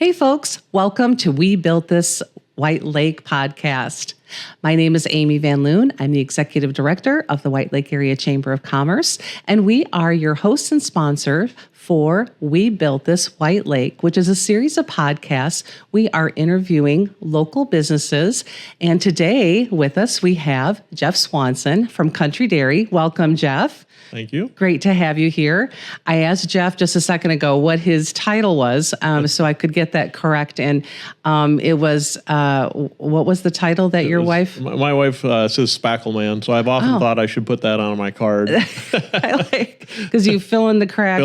Hey folks, welcome to We Built This White Lake podcast. My name is Amy Van Loon. I'm the Executive Director of the White Lake Area Chamber of Commerce, and we are your host and sponsor for We Built This White Lake, which is a series of podcasts. We are interviewing local businesses, and today with us we have Jeff Swanson from Country Dairy. Welcome, Jeff. Thank you. Great to have you here. I asked Jeff just a second ago what his title was, so I could get that correct. And it was, what was the title that your wife? My wife says Spackle Man, so I've often thought I should put that on my card. I like, because you fill in the cracks.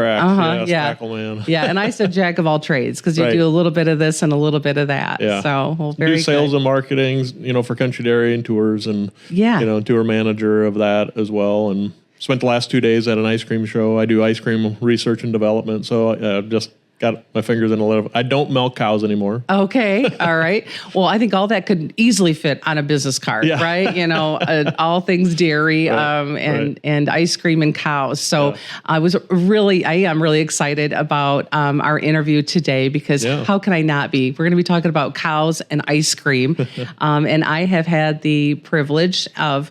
Spackle Man. Yeah, and I said Jack of all trades, because you do a little bit of this and a little bit of that. Yeah. So, well, very do sales good. and marketing, for Country Dairy and tours, and tour manager of that as well. And spent the last 2 days at an ice cream show. I do ice cream research and development, so just got my fingers in a little. I don't milk cows anymore. Okay, all right. Well, I think all that could easily fit on a business card, right? All things dairy and ice cream and cows. So I am really excited about our interview today because how can I not be? We're going to be talking about cows and ice cream. And I have had the privilege of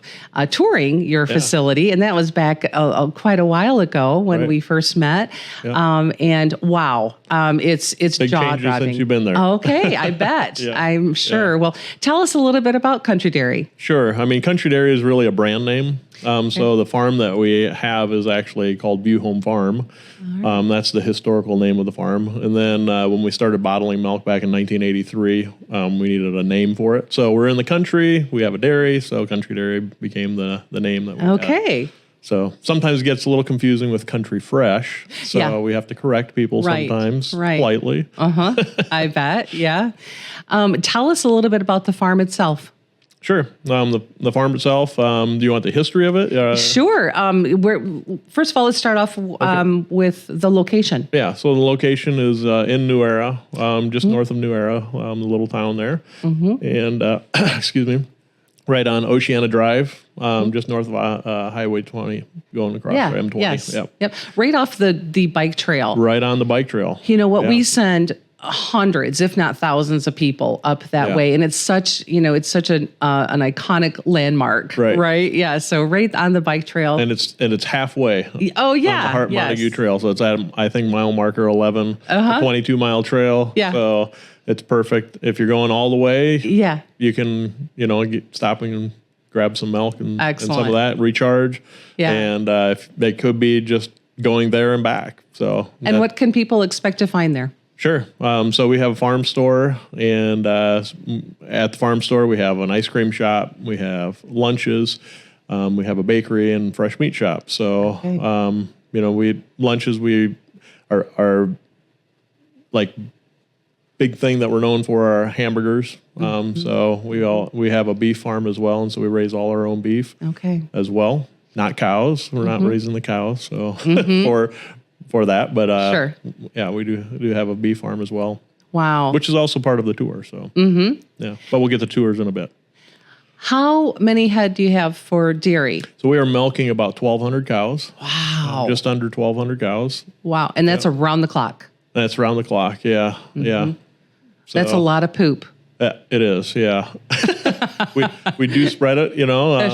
touring your facility, and that was back quite a while ago when we first met. And wow. It's big jaw-dropping. changes since you've been there. Okay, I bet. I'm sure. Yeah. Well, tell us a little bit about Country Dairy. Sure. I mean, Country Dairy is really a brand name. So the farm that we have is actually called View Home Farm. Right. That's the historical name of the farm. And then when we started bottling milk back in 1983, we needed a name for it. So we're in the country. We have a dairy. So Country Dairy became the name that we have. So sometimes it gets a little confusing with Country Fresh. So we have to correct people sometimes politely. I bet. Yeah. Tell us a little bit about the farm itself. Sure. The farm itself, do you want the history of it? Sure. First of all, let's start off with the location. Yeah. So the location is in New Era, just north of New Era, the little town there. And, excuse me, right on Oceana Drive, just north of Highway 20, going across M20. Yes. Yep. Right off the bike trail. Right on the bike trail. You know what? We send hundreds, if not thousands, of people up that way, and it's such an iconic landmark, right? Yeah. So right on the bike trail, and it's halfway. Oh yeah, on the Hart Montague Trail. So it's at I think mile marker 11, a 22-mile trail. Yeah. So it's perfect if you're going all the way. Yeah. You can stop and grab some milk and some of that, recharge. Yeah. And if they could be just going there and back. So. And what can people expect to find there? Sure. So we have a farm store, and at the farm store we have an ice cream shop, we have lunches, we have a bakery and fresh meat shop. So lunches we are like big thing that we're known for are hamburgers. So we have a beef farm as well, and so we raise all our own beef as well. Not cows. We're not raising the cows. So for that, but we do have a beef farm as well. Wow, which is also part of the tour. So but we'll get the tours in a bit. How many head do you have for dairy? So we are milking about 1,200 cows. Wow, just under 1,200 cows. Wow, and that's around the clock. That's around the clock. Yeah, yeah. So, that's a lot of poop. It is, yeah. we do spread it,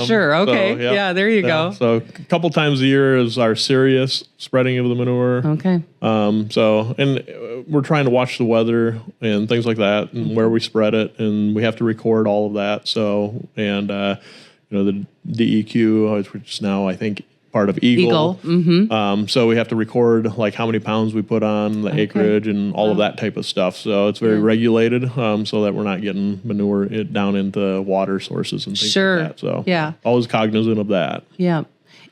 sure, okay. So, yeah, there you go. So a couple times a year is our serious spreading of the manure. Okay. And we're trying to watch the weather and things like that and where we spread it, and we have to record all of that. So, and, the DEQ, which is now, I think, part of Eagle. So we have to record like how many pounds we put on the acreage and all of that type of stuff. So it's very regulated, so that we're not getting manure down into water sources and things like that. So always cognizant of that. Yeah.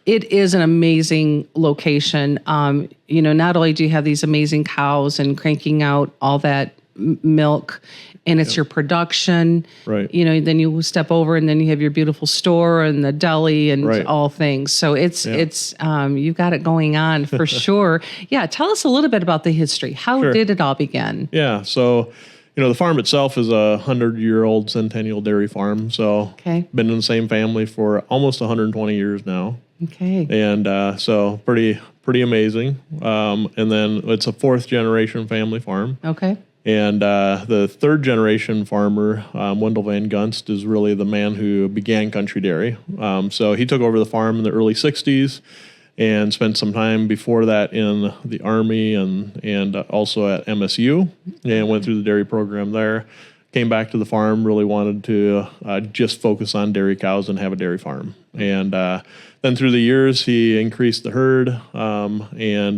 It is an amazing location. Not only do you have these amazing cows and cranking out all that milk, and it's your production, right? Then you step over and then you have your beautiful store and the deli and all things. So it's you've got it going on for sure. Yeah. Tell us a little bit about the history. How did it all begin? Yeah. So, the farm itself is a 100-year-old centennial dairy farm. So been in the same family for almost 120 years now. Okay. And so pretty amazing. And then it's a 4th generation family farm. Okay. And the third generation farmer, Wendell Van Gunst, is really the man who began Country Dairy. So he took over the farm in the early 60s and spent some time before that in the Army and also at MSU, and went through the dairy program there. Came back to the farm, really wanted to just focus on dairy cows and have a dairy farm. And then through the years, he increased the herd. And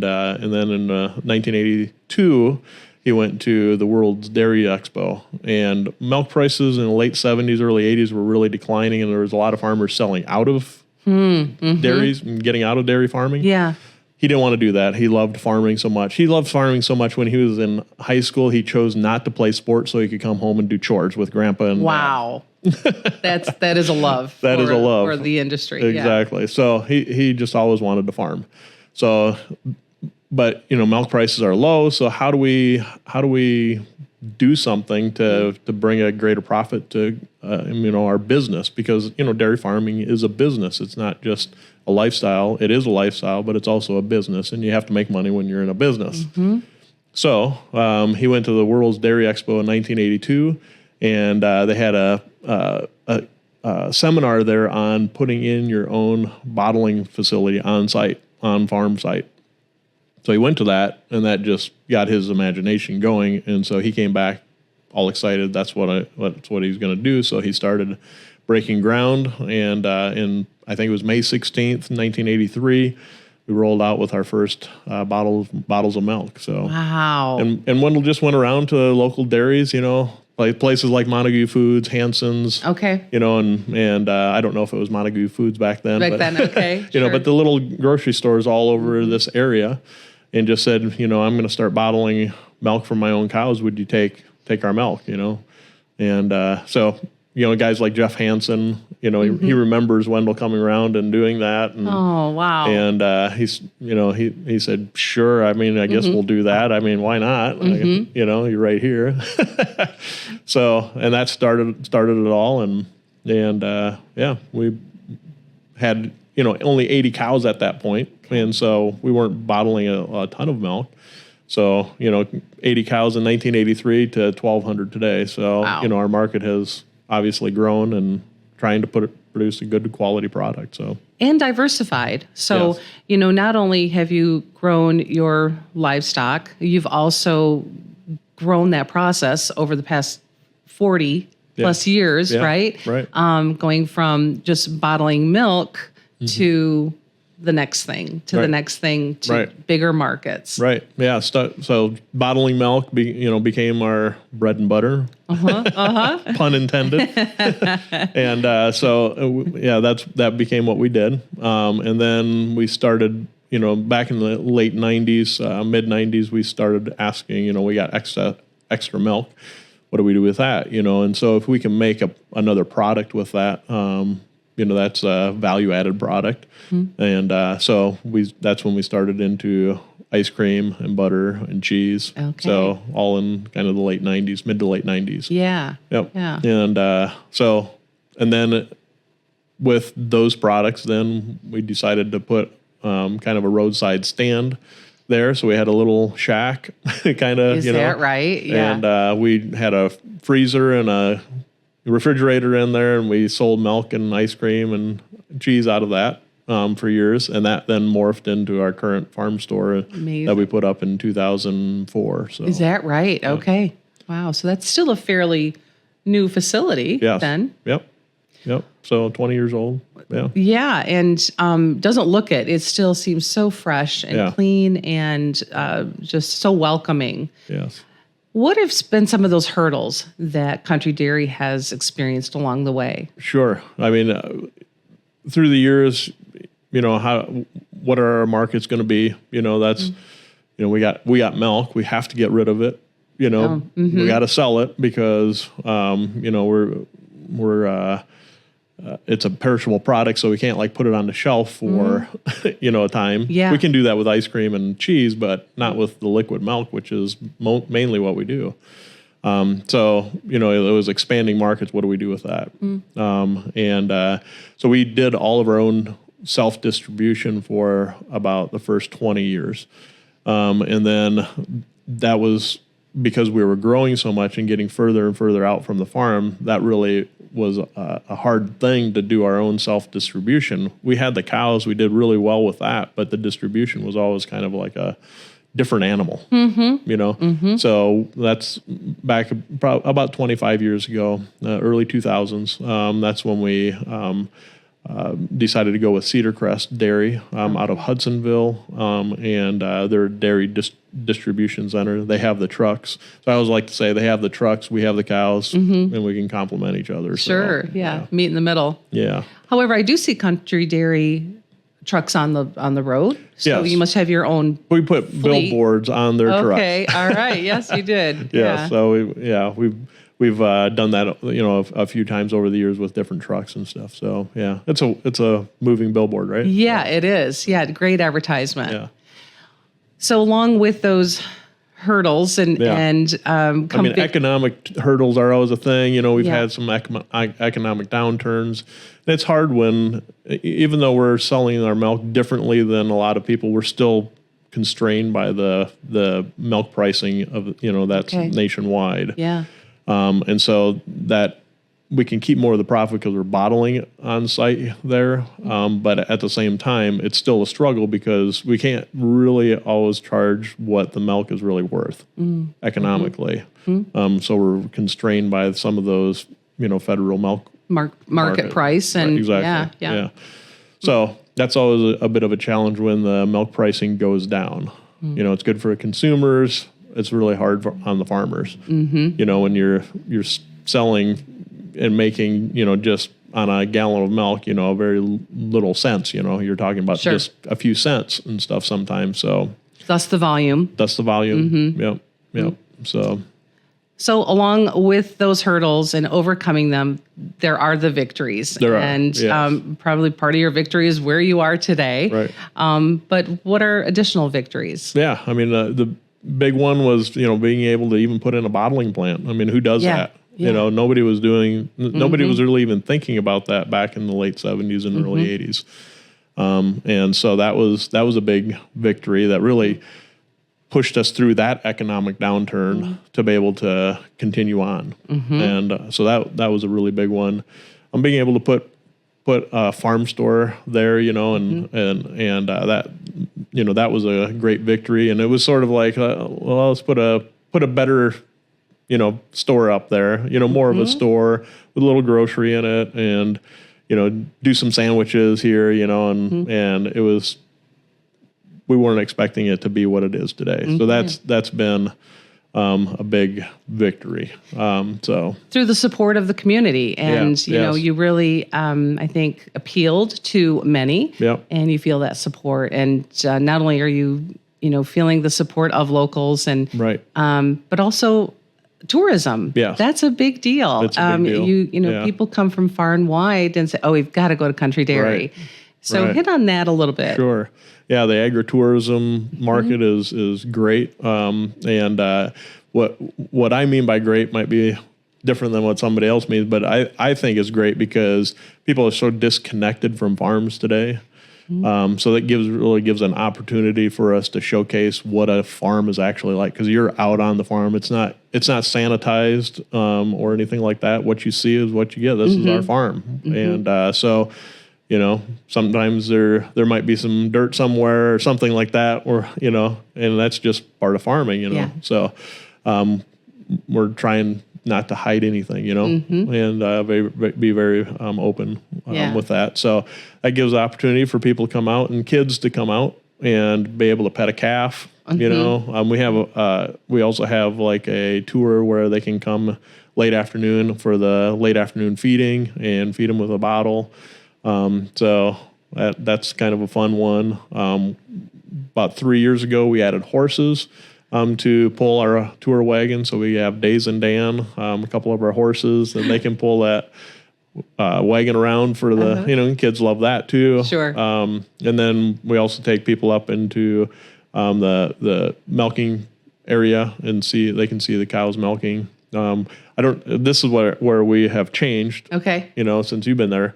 then in 1982, he went to the World's Dairy Expo. And milk prices in the late 70s, early 80s were really declining, and there was a lot of farmers selling out of dairies and getting out of dairy farming. Yeah. He didn't want to do that. He loved farming so much. He loved farming so much when he was in high school, he chose not to play sports so he could come home and do chores with grandpa and wow. That is a love. That is a love for the industry. Exactly. Yeah. So he just always wanted to farm. So, but milk prices are low. So how do we do something to bring a greater profit to our business? Because dairy farming is a business. It's not just a lifestyle. It is a lifestyle, but it's also a business, and you have to make money when you're in a business. So he went to the World's Dairy Expo in 1982, and they had a seminar there on putting in your own bottling facility on site, on farm site. So he went to that, and that just got his imagination going. And so he came back all excited. That's what he's going to do. So he started breaking ground, and in I think it was May 16th, 1983, we rolled out with our first bottles of milk. So wow. And Wendell just went around to local dairies, like places like Montague Foods, Hanson's. Okay. And I don't know if it was Montague Foods back then. Okay. Sure. But the little grocery stores all over this area, and just said, I'm going to start bottling milk from my own cows. Would you take our milk? And so guys like Jeff Hansen, he remembers Wendell coming around and doing that. And, oh wow! And he said, sure. I mean, I guess we'll do that. I mean, why not? You're right here. So, and that started it all, and we had only 80 cows at that point, and so we weren't bottling a ton of milk. So 80 cows in 1983 to 1,200 today. So wow. Our market has obviously grown and trying to produce a good quality product. So and diversified. So yes. Not only have you grown your livestock, you've also grown that process over the past 40 plus years, right? Right. Going from just bottling milk to the next thing, to bigger markets. Right. Yeah. So bottling milk, became our bread and butter. Pun intended. And that became what we did. And then we started, back in the late 90s, mid 90s, we started asking, we got extra milk. What do we do with that? And so if we can make another product with that, that's a value-added product, and so that's when we started into ice cream and butter and cheese. Okay. So all in kind of the late 90s, mid to late 90s. Yeah. Yep. Yeah. And then with those products, then we decided to put kind of a roadside stand there. So we had a little shack, kind of. Is that right? Yeah. And we had a freezer and a refrigerator in there, and we sold milk and ice cream and cheese out of that for years, and that then morphed into our current farm store that we put up in 2004. So is that right? Yeah. Okay. Wow. So that's still a fairly new facility. Yes. Then. Yep. So 20 years old. Yeah. Yeah, and doesn't look it. It still seems so fresh and clean and just so welcoming. Yes. What have been some of those hurdles that Country Dairy has experienced along the way? Sure. I mean, through the years, what are our markets going to be? That's, we got milk. We have to get rid of it. We got to sell it because, we're it's a perishable product, so we can't put it on the shelf for, a time. Yeah. We can do that with ice cream and cheese, but not with the liquid milk, which is mainly what we do. So, it was expanding markets. What do we do with that? So we did all of our own self-distribution for about the first 20 years. And then that was because we were growing so much and getting further and further out from the farm, that really was a hard thing to do our own self-distribution. We had the cows, we did really well with that, but the distribution was always kind of like a different animal, you know? So that's back about 25 years ago, early 2000s. That's when we decided to go with Cedar Crest Dairy out of Hudsonville, and their dairy distribution center. They have the trucks. So I always like to say they have the trucks, we have the cows, and we can complement each other. Sure, So, yeah, meet in the middle. Yeah. However, I do see Country Dairy trucks on the road. So Yes. you must have your own. We put billboards on their trucks. Okay, all right. Yes, you did. Yeah. So we've done that, you know, a few times over the years with different trucks and stuff. So yeah, it's a moving billboard, right? Yeah, it is. Yeah, great advertisement. Yeah. So along with those hurdles and economic hurdles are always a thing. You know, we've Yeah. had some economic downturns. And it's hard when, even though we're selling our milk differently than a lot of people, we're still constrained by the milk pricing of, you know, that's nationwide. Yeah. And so that we can keep more of the profit because we're bottling it on site there. But at the same time, it's still a struggle because we can't really always charge what the milk is really worth economically. So we're constrained by some of those, you know, federal milk Market price and exactly. Yeah. So that's always a bit of a challenge when the milk pricing goes down. You know, it's good for consumers. It's really hard on the farmers. You know, when you're selling and making, you know, just on a gallon of milk, you know, very little cents. You know, you're talking about just a few cents and stuff sometimes. So Thus the volume. Yep. So along with those hurdles and overcoming them, there are the victories. There are, And yes. Probably part of your victory is where you are today. Right. But what are additional victories? Yeah. I mean, the big one was, you know, being able to even put in a bottling plant. I mean, who does that? Yeah. You know, nobody was really even thinking about that back in the late 70s and early 80s. And so that was a big victory that really pushed us through that economic downturn to be able to continue on. And so that was a really big one. Being able to put a farm store there, you know, and that, you know, that was a great victory. And it was sort of like, well, let's put a better, you know, store up there, you know, more of a store with a little grocery in it, and, you know, do some sandwiches here, you know, and it was, we weren't expecting it to be what it is today. So that's been a big victory. So through the support of the community, and you know, you really, I think, appealed to many, and you feel that support. And not only are you, you know, feeling the support of locals, and but also tourism. That's a big deal. It's a big deal. You know, people come from far and wide and say, "Oh, we've got to go to Country Dairy." So hit on that a little bit. Sure. Yeah, the agritourism market is great. And what I mean by great might be different than what somebody else means, but I think it's great because people are so disconnected from farms today. So that really gives an opportunity for us to showcase what a farm is actually like, because you're out on the farm. It's not sanitized or anything like that. What you see is what you get. This is our farm. And so, you know, sometimes there might be some dirt somewhere or something like that, or, you know, and that's just part of farming, you know. So we're trying not to hide anything, you know, and be very open with that. So that gives the opportunity for people to come out and kids to come out and be able to pet a calf. You know, we also have like a tour where they can come late afternoon for the late afternoon feeding and feed them with a bottle. So that's kind of a fun one. About 3 years ago, we added horses to pull our tour wagon. So we have Days and Dan, a couple of our horses, and they can pull that wagon around for the, you know, kids love that too. Sure. And then we also take people up into the milking area and they can see the cows milking. This is where we have changed. You know, since you've been there.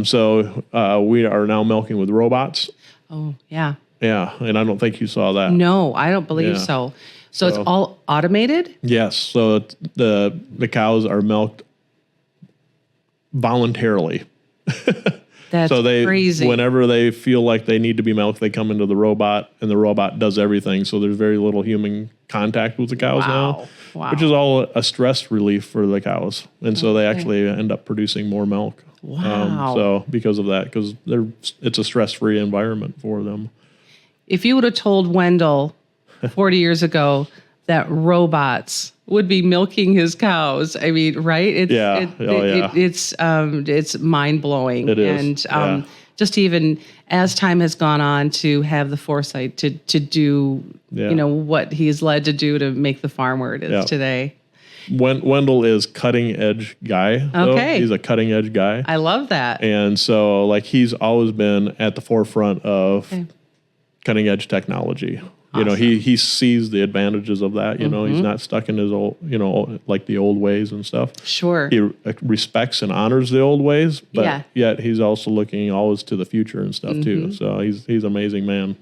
So we are now milking with robots. Oh, yeah. Yeah, and I don't think you saw that. No, I don't believe so. So it's all automated? Yes. So the cows are milked voluntarily. That's so crazy. Whenever they feel like they need to be milked, they come into the robot, and the robot does everything. So there's very little human contact with the cows now, which is all a stress relief for the cows. And so they actually end up producing more milk. Wow. So because of that, because it's a stress-free environment for them. If you would have told Wendell 40 years ago that robots would be milking his cows, I mean, right? It's mind blowing. It is. And just even as time has gone on to have the foresight to do, what he's led to do to make the farm where it is today. Wendell is cutting edge guy. Though. Okay. He's a cutting edge guy. I love that. And so like he's always been at the forefront of cutting edge technology. Awesome. He sees the advantages of that. He's not stuck in his old, like the old ways and stuff. Sure. He respects and honors the old ways, but yet he's also looking always to the future and stuff too. So he's an amazing man.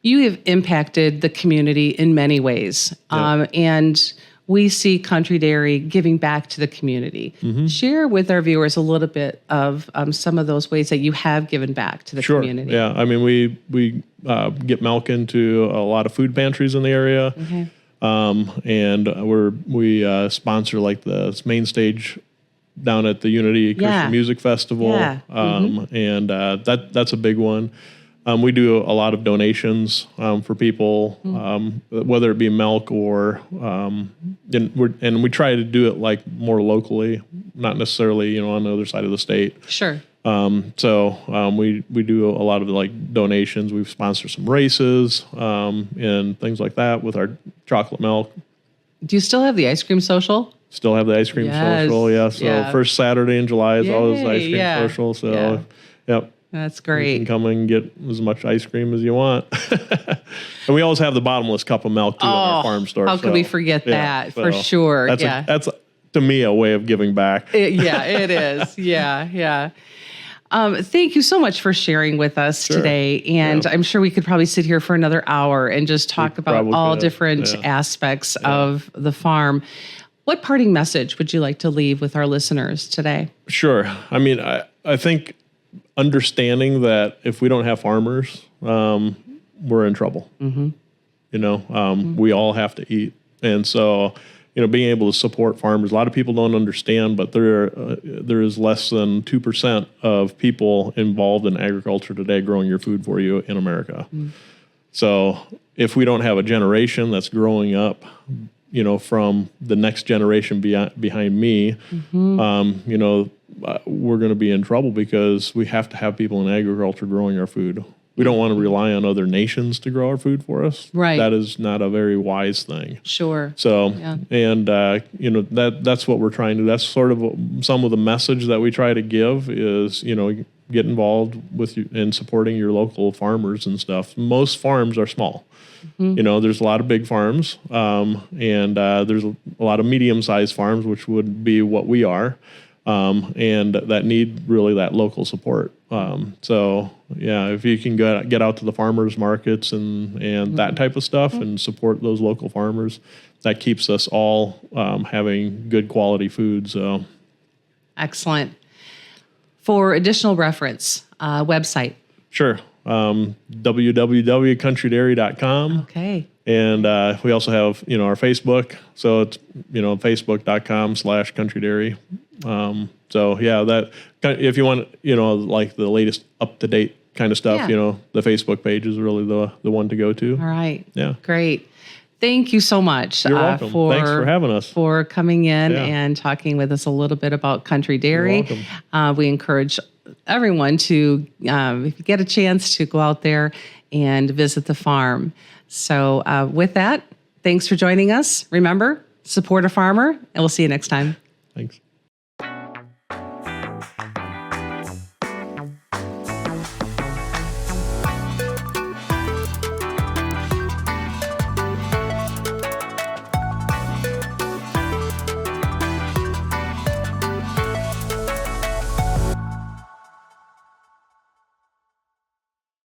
You have impacted the community in many ways, and we see Country Dairy giving back to the community. Share with our viewers a little bit of some of those ways that you have given back to the community. Yeah, I mean, we get milk into a lot of food pantries in the area, and we sponsor like the main stage down at the Unity Christian Music Festival, and that's a big one. We do a lot of donations for people, whether it be milk or, and we try to do it like more locally, not necessarily on the other side of the state. Sure. So we do a lot of like donations. We've sponsored some races and things like that with our chocolate milk. Do you still have the ice cream social? Still have the ice cream social, yeah. So first Saturday in July is always ice cream social. So, yep. That's great. You can come and get as much ice cream as you want. And we always have the bottomless cup of milk, too, in our farm store. How could we forget that? For sure. That's to me, a way of giving back. It is. Yeah. Thank you so much for sharing with us today. And I'm sure we could probably sit here for another hour and just talk about all different aspects of the farm. What parting message would you like to leave with our listeners today? Sure. I mean, I think understanding that if we don't have farmers, we're in trouble. We all have to eat. And so, being able to support farmers, a lot of people don't understand, but there is less than 2% of people involved in agriculture today growing your food for you in America. So if we don't have a generation that's growing up, from the next generation behind me, we're going to be in trouble because we have to have people in agriculture growing our food. We don't want to rely on other nations to grow our food for us. Right. That is not a very wise thing. Sure. So, and that's what we're trying to. That's sort of some of the message that we try to give is get involved with you in supporting your local farmers and stuff. Most farms are small. There's a lot of big farms, and there's a lot of medium-sized farms, which would be what we are. And that need really that local support. So if you can get out to the farmers markets and that type of stuff and support those local farmers, that keeps us all having good quality food. So excellent. For additional reference, website. Sure. www.countrydairy.com. Okay. And we also have, our Facebook. So it's, facebook.com/countrydairy. That if you want, like the latest up-to-date kind of stuff, the Facebook page is really the one to go to. All right. Yeah. Great. Thank you so much. You're welcome. Thanks for having us. For coming in and talking with us a little bit about Country Dairy. You're welcome. We encourage everyone to, if you get a chance, to go out there and visit the farm. So with that, thanks for joining us. Remember, support a farmer, and we'll see you next time. Thanks.